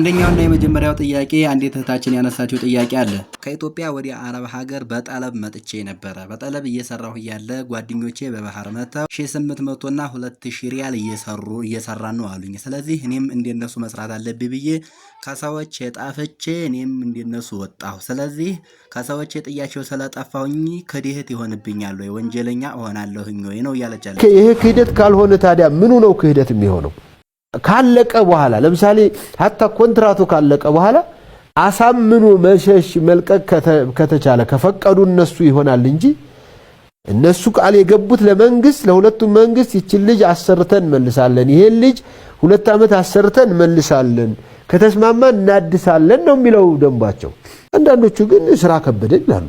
አንደኛውና የመጀመሪያው ጥያቄ አንዲት እህታችን ያነሳችው ጥያቄ አለ። ከኢትዮጵያ ወደ አረብ ሀገር በጠለብ መጥቼ ነበረ። በጠለብ እየሰራሁ ያለ ጓደኞቼ በባህር መተው 1800 እና 2000 ሪያል እየሰራን ነው አሉኝ። ስለዚህ እኔም እንደነሱ መስራት አለብኝ ብዬ ከሰዎች የጣፍቼ እኔም እንደነሱ ወጣሁ። ስለዚህ ከሰዎች ጥያቸው ስለጠፋሁኝ ክህደት ይሆንብኛል ወይ ወንጀለኛ እሆናለሁኝ ወይ ነው እያለቻለች። ይሄ ክህደት ካልሆነ ታዲያ ምኑ ነው ክህደት የሚሆነው? ካለቀ በኋላ ለምሳሌ hatta ኮንትራቱ ካለቀ በኋላ አሳምኑ መሸሽ መልቀቅ ከተቻለ ከፈቀዱ እነሱ ይሆናል እንጂ እነሱ ቃል የገቡት ለመንግስት ለሁለቱም መንግስት ይችል ልጅ አሰርተን መልሳለን ይሄ ልጅ 2 አመት አሰርተን መልሳለን ከተስማማን እናድሳለን ነው የሚለው ደንባቸው። አንዳንዶቹ ግን ስራ ከበደኝ ይላሉ።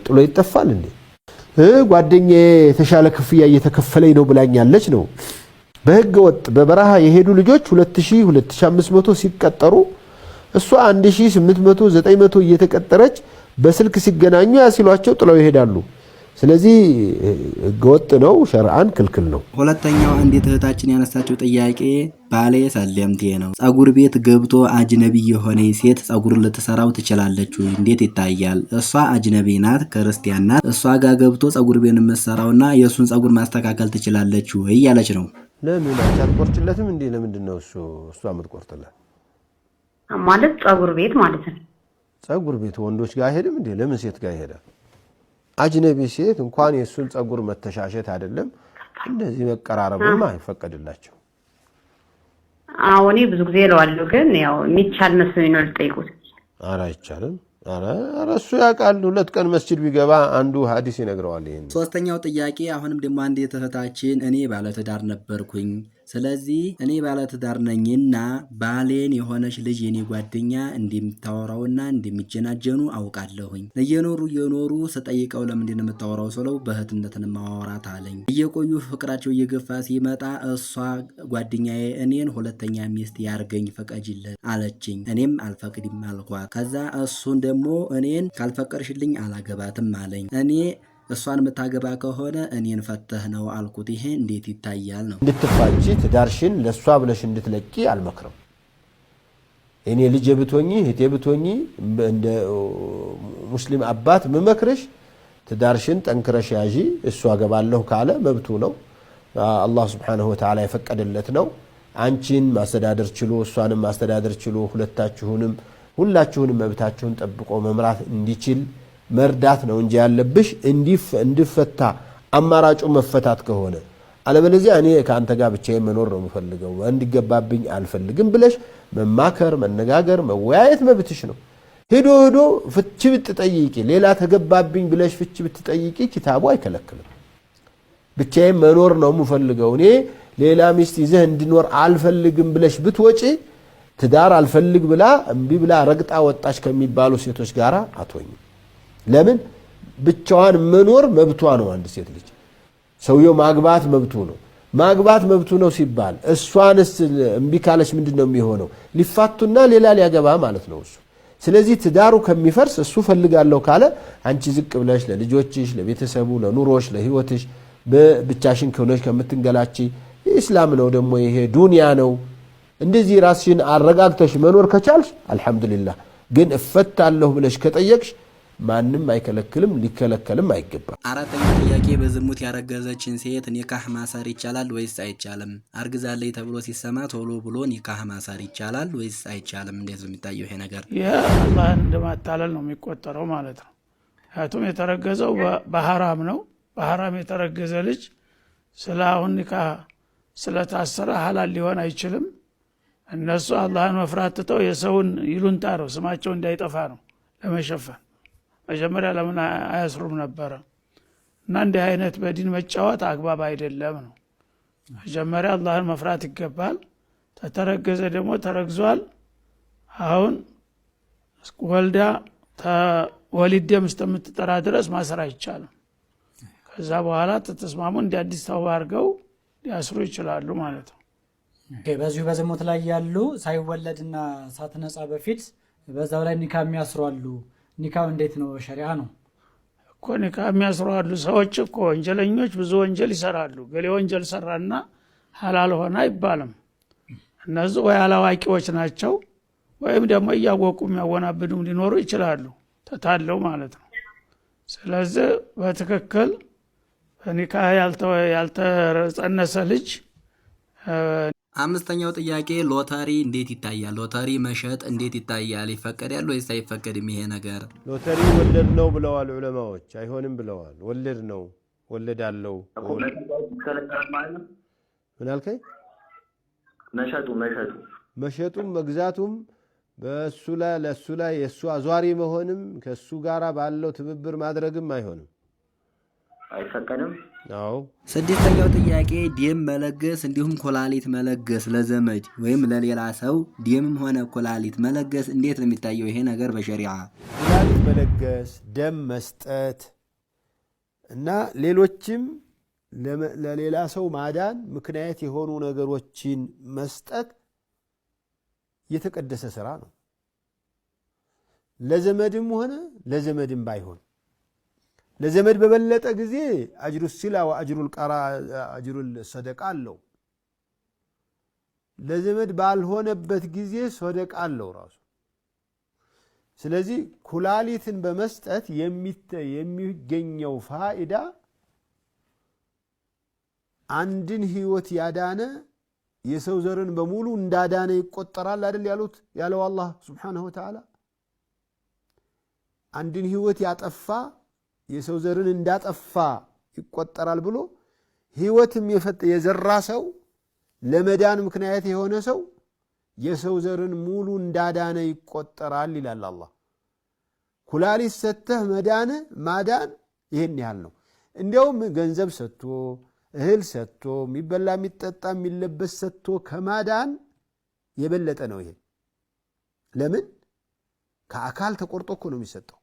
ጥሎ ይጠፋል እንዴ? ጓደኛዬ የተሻለ ክፍያ እየተከፈለኝ ነው ብላኛለች ነው። በህገ ወጥ በበረሃ የሄዱ ልጆች 2000 2500 ሲቀጠሩ እሷ 1800 900 እየተቀጠረች በስልክ ሲገናኙ ያሲሏቸው ጥለው ይሄዳሉ። ስለዚህ ህገ ወጥ ነው፣ ሸርዓን ክልክል ነው። ሁለተኛው አንዲት እህታችን ያነሳችው ጥያቄ ባሌ ሰለምቴ ነው። ጸጉር ቤት ገብቶ አጅነቢ የሆነ ሴት ጸጉር ልትሰራው ትችላለች ወይ? እንዴት ይታያል? እሷ አጅነቢ ናት፣ ክርስቲያን ናት። እሷ ጋር ገብቶ ጸጉር ቤት መስራውና የሱን ጸጉር ማስተካከል ትችላለች ወይ ያለች ነው። ለምን አታቆርጭለትም እንዴ? ለምንድነው እሷ የምትቆርጥላት? ማለት ጸጉር ቤት ማለት ነው። ጸጉር ቤት ወንዶች ጋር አይሄድም እንዴ? ለምን ሴት ጋር ይሄዳል? አጅነቢ ሴት እንኳን የሱን ጸጉር መተሻሸት አይደለም እንደዚህ መቀራረብማ አይፈቀድላቸው። እኔ ብዙ ጊዜ እለዋለሁ፣ ግን ያው የሚቻል መስሎኝ ነው ልጠይቁት። ኧረ አይቻልም። ኧረ እሱ ያውቃል። 2 ቀን መስጂድ ቢገባ አንዱ ሐዲስ ይነግረዋል ይሄን። ሶስተኛው ጥያቄ አሁንም ደግሞ አንዲት እህታችን እኔ ባለትዳር ነበርኩኝ። ስለዚህ እኔ ባለትዳር ነኝና ባሌን የሆነች ልጅ የኔ ጓደኛ እንደምታወራውና እንደሚጀናጀኑ አውቃለሁኝ። እየኖሩ ስጠይቀው ለምንድን ነው የምታወራው ስለው በእህትነትን ማወራት አለኝ። እየቆዩ ፍቅራቸው እየገፋ ሲመጣ እሷ ጓደኛዬ እኔን ሁለተኛ ሚስት ያርገኝ ፈቀጅለት አለችኝ። እኔም አልፈቅድም አልኳት። ከዛ እሱን ደግሞ እኔን ካልፈቀድሽልኝ አላገባትም አለኝ። እኔ እሷን መታገባ ከሆነ እኔን ፈተህ ነው አልኩት። ይሄ እንዴት ይታያል ነው? እንድትፋጂ ትዳርሽን ለሷ ብለሽ እንድትለቂ አልመክረም። እኔ ልጅ ብትሆኚ እህቴ ብትሆኚ እንደ ሙስሊም አባት መመክረሽ ትዳርሽን ጠንክረሽ ያዢ። እሷ አገባለሁ ካለ መብቱ ነው። አላህ Subhanahu Wa Ta'ala የፈቀደለት ነው። አንቺን ማስተዳደር ችሎ እሷንም ማስተዳደር ችሎ ሁላችሁንም መብታችሁን ጠብቆ መምራት እንዲችል መርዳት ነው እንጂ ያለብሽ እንዲፈታ አማራጩ መፈታት ከሆነ አለበለዚያ እኔ ካንተ ጋር ብቻዬን መኖር ነው የምፈልገው እንዲገባብኝ አልፈልግም ብለሽ መማከር መነጋገር መወያየት መብትሽ ነው። ሄዶ ፍቺ ብትጠይቂ ሌላ ተገባብኝ ብለሽ ፍቺ ብትጠይቂ ኪታቡ አይከለክልም። ብቻዬን መኖር ነው የምፈልገው እኔ ሌላ ሚስት ይዘህ እንድኖር አልፈልግም ብለሽ ብትወጪ ትዳር አልፈልግ ብላ እምቢ ብላ ረግጣ ወጣች ከሚባሉ ሴቶች ጋር አትሆኚ። ለምን ብቻዋን መኖር መብቷ ነው። አንድ ሴት ልጅ ሰውየው ማግባት መብቱ ነው ሲባል እሷንስ እምቢ ካለች ምንድነው የሚሆነው? ሊፋቱና ሌላ ሊያገባ ማለት ነው እሱ። ስለዚህ ትዳሩ ከሚፈርስ እሱ ፈልጋለሁ ካለ አንቺ ዝቅ ብለሽ ለልጆችሽ ለቤተሰቡ ለኑሮሽ ለህይወትሽ በብቻሽን ከሆነሽ ከምትንገላቺ ኢስላም ነው ደግሞ ይሄ ዱንያ ነው። እንደዚህ ራስሽን አረጋግተሽ መኖር ከቻልሽ አልহামዱሊላህ። ግን እፈታለሁ ብለሽ ከጠየቅሽ ማንም አይከለክልም ሊከለከልም አይገባም። አራተኛው ጥያቄ በዝሙት ያረገዘችን ሴት ኒካህ ማሰር ይቻላል ወይስ አይቻልም? አርግዛለች ተብሎ ሲሰማ ቶሎ ብሎ ኒካህ ማሰር ይቻላል ወይስ አይቻልም? እንዴት ነው የሚታየው ይሄ ነገር? የአላህን እንደማታለል ነው የሚቆጠረው ማለት ነው። ያቱም የተረገዘው በሐራም ነው። በሐራም የተረገዘ ልጅ ስለአሁን ኒካህ ስለታሰረ ሐላል ሊሆን አይችልም። እነሱ አላህን መፍራት ትተው የሰውን ይሉንታ ነው ስማቸው እንዳይጠፋ ነው ለመሸፈን መጀመሪያ ለምን አያስሩም ነበር? እና እንዲህ አይነት በዲን መጫወት አግባብ አይደለም ነው። መጀመሪያ አላህን መፍራት ይገባል። ተተረገዘ ደግሞ ተረግዟል። አሁን ወልዳ ወሊድ ደም እስከምትጠራ ድረስ ማሰር አይቻልም። ከዛ በኋላ ተተስማሙ እንደ አዲስ ተውባ አድርገው ሊያስሩ ይችላሉ ማለት ነው። በዚሁ በዝሙት ላይ ያሉ ሳይወለድና ሳትነጻ በፊት በዛው ላይ ኒካህ የሚያስሩ አሉ። ኒካህ እንዴት ነው? ሸሪዓ ነው እኮ ኒካህ የሚያስሩ አሉ። ሰዎች እኮ ወንጀለኞች ብዙ ወንጀል ይሰራሉ። ገሌ ወንጀል ሰራና ሐላል ሆነ አይባልም። እነሱ ወይ አላዋቂዎች ናቸው ወይም ደግሞ እያወቁ የሚያወናብዱም ሊኖሩ ይችላሉ ተታለው ማለት ነው። ስለዚህ በትክክል በኒካህ ያልተጸነሰ ልጅ። አምስተኛው ጥያቄ ሎተሪ እንዴት ይታያል? ሎተሪ መሸጥ እንዴት ይታያል? ይፈቀዳል ወይስ አይፈቀድም ይሄ ነገር? ሎተሪ ወለድ ነው ብለዋል ዑለማዎች። አይሆንም ብለዋል። ወለድ ነው፣ ወለድ አለው። ምን አልከኝ? መሸጡም መግዛቱም በእሱ ላይ ለእሱ ላይ የእሱ አዟሪ መሆንም ከእሱ ጋር ባለው ትብብር ማድረግም አይሆንም፣ አይፈቀድም። አዎ። ስድስተኛው ጥያቄ ደም መለገስ እንዲሁም ኩላሊት መለገስ ለዘመድ ወይም ለሌላ ሰው ደምም ሆነ ኩላሊት መለገስ እንዴት ነው የሚታየው ይሄ ነገር በሸሪዓ? ኩላሊት መለገስ፣ ደም መስጠት እና ሌሎችም ለሌላ ሰው ማዳን ምክንያት የሆኑ ነገሮችን መስጠት የተቀደሰ ስራ ነው። ለዘመድም ሆነ ለዘመድም ባይሆን ለዘመድ በበለጠ ጊዜ አጅሩ ሲላ አጅሩል ሰደቃ አለው። ለዘመድ ባልሆነበት ጊዜ ሰደቃ አለው ራሱ። ስለዚህ ኩላሊትን በመስጠት የሚገኘው ፋኢዳ አንድን ህይወት ያዳነ የሰው ዘርን በሙሉ እንዳዳነ ይቆጠራል አይደል ያለው አላህ ሱብሓነሁ ወተዓላ። አንድን ህይወት ያጠፋ የሰው ዘርን እንዳጠፋ ይቆጠራል ብሎ ህይወትም የዘራ ሰው ለመዳን ምክንያት የሆነ ሰው የሰው ዘርን ሙሉ እንዳዳነ ይቆጠራል ይላል አላህ። ኩላሊት ሰጥተህ ማዳን ይሄን ያህል ነው። እንዲያውም ገንዘብ ሰጥቶ እህል ሰጥቶ የሚበላ የሚጠጣ የሚለበስ ሰጥቶ ከማዳን የበለጠ ነው ይሄ። ለምን? ከአካል ተቆርጦ እኮ ነው የሚሰጠው።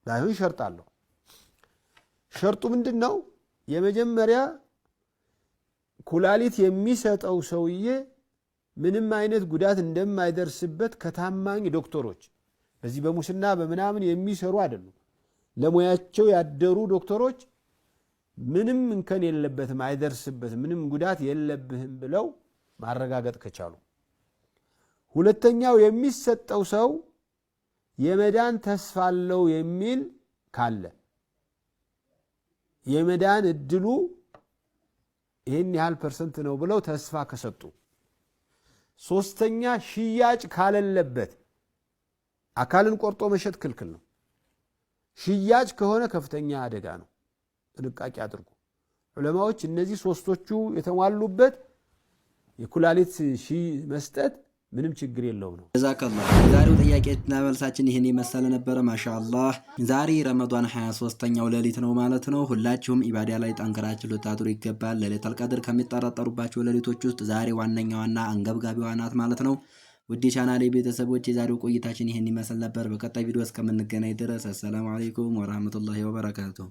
ባይሆን ሸርጥ አለው። ሸርጡ ምንድን ነው? የመጀመሪያ ኩላሊት የሚሰጠው ሰውዬ ምንም አይነት ጉዳት እንደማይደርስበት ከታማኝ ዶክተሮች፣ በዚህ በሙስና በምናምን የሚሰሩ አይደሉም፣ ለሙያቸው ያደሩ ዶክተሮች ምንም እንከን የለበትም አይደርስበትም፣ ምንም ጉዳት የለብህም ብለው ማረጋገጥ ከቻሉ። ሁለተኛው የሚሰጠው ሰው የመዳን ተስፋ አለው የሚል ካለ የመዳን እድሉ ይህን ያህል ፐርሰንት ነው ብለው ተስፋ ከሰጡ። ሶስተኛ ሽያጭ ካለለበት፣ አካልን ቆርጦ መሸጥ ክልክል ነው። ሽያጭ ከሆነ ከፍተኛ አደጋ ነው። ጥንቃቄ አድርጉ ዑለማዎች። እነዚህ ሶስቶቹ የተሟሉበት የኩላሊት መስጠት ምንም ችግር የለው ነው። ጀዛከላህ። የዛሬው ጥያቄና መልሳችን ይህን የመሰለ ነበረ። ማሻአላህ። ዛሬ ረመዷን 23ኛው ሌሊት ነው ማለት ነው። ሁላችሁም ኢባዳ ላይ ጠንክራችሁ ልታድሩ ይገባል። ለይለቱል ቀድር ከሚጠራጠሩባቸው ሌሊቶች ውስጥ ዛሬ ዋነኛዋና አንገብጋቢዋ ናት ማለት ነው። ውድ ቻናሌ ቤተሰቦች የዛሬው ቆይታችን ይህን ይመስል ነበር። በቀጣይ ቪዲዮ እስከምንገናኝ ድረስ አሰላሙ አለይኩም ወራህመቱላሂ ወበረካቱሁ።